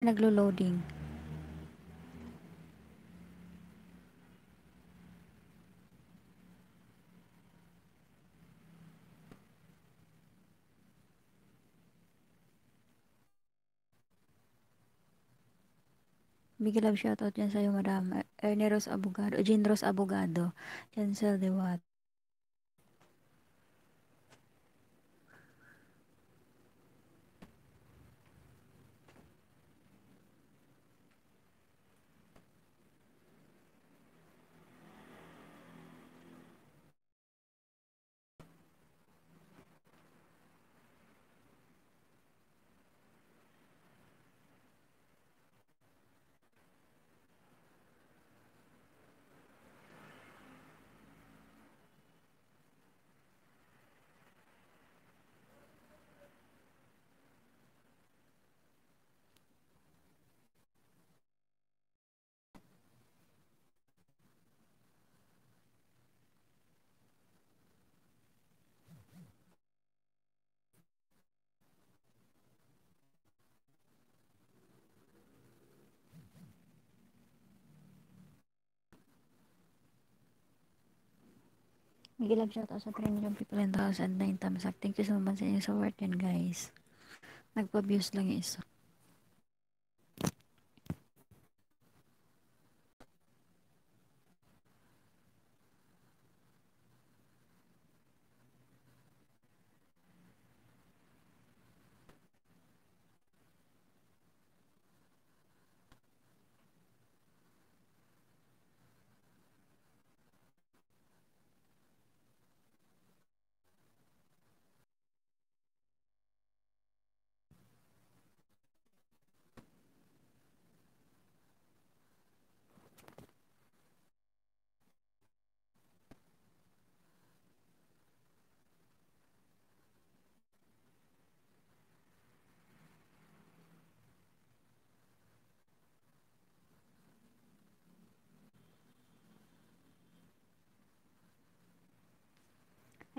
Naglo-loading. Big love shoutout dyan sa'yo, Madam Ernie Rose Abogado, Jean Rose Abogado, Chancel Dewat. Big love shoutout sa 3 million people and 1,009 thumbs up. Thank you so much sa inyo support yan, guys. Nagpa-views lang yung isa.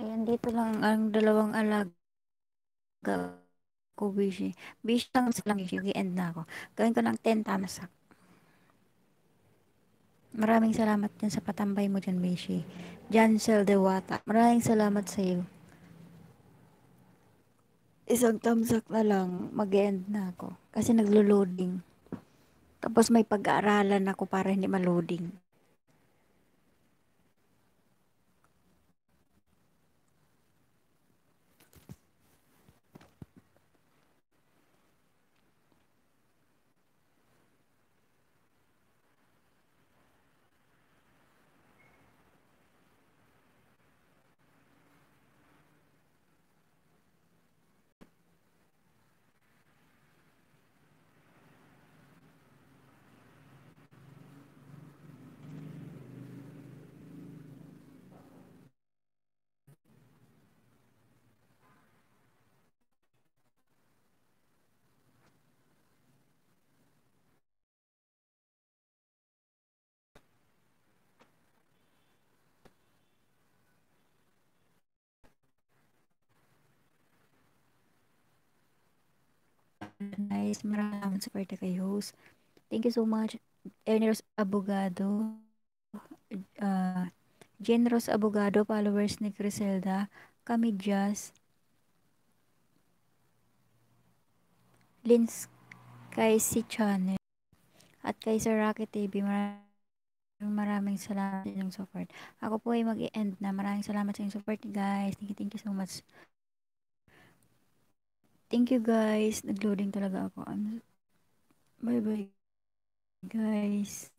Ayan, dito lang ang dalawang alaga ko, Bishi. Bishi lang, Bishi. I-end na ako. Gawin ko ng 10 thumbs up. Maraming salamat din sa patambay mo dyan, Bishi. Jansel Dewata. Maraming salamat sa iyo. Isang thumbs up na lang, mag-end na ako. Kasi naglo-loading. Tapos may pag-aaralan ako para hindi ma-loading. Guys, maraming support kay host. Thank you so much. Erneros Abogado. Uh, Jenros Abogado, followers ni Criselda. Kami Jazz. Lins kay si Channel. At kay Sir Rocky TV. Maraming salamat sa inyong support. Ako po ay mag-i-end na. Maraming salamat sa inyong support, guys. Thank you so much. Thank you, guys. Nag-loading talaga ako. Bye-bye, guys.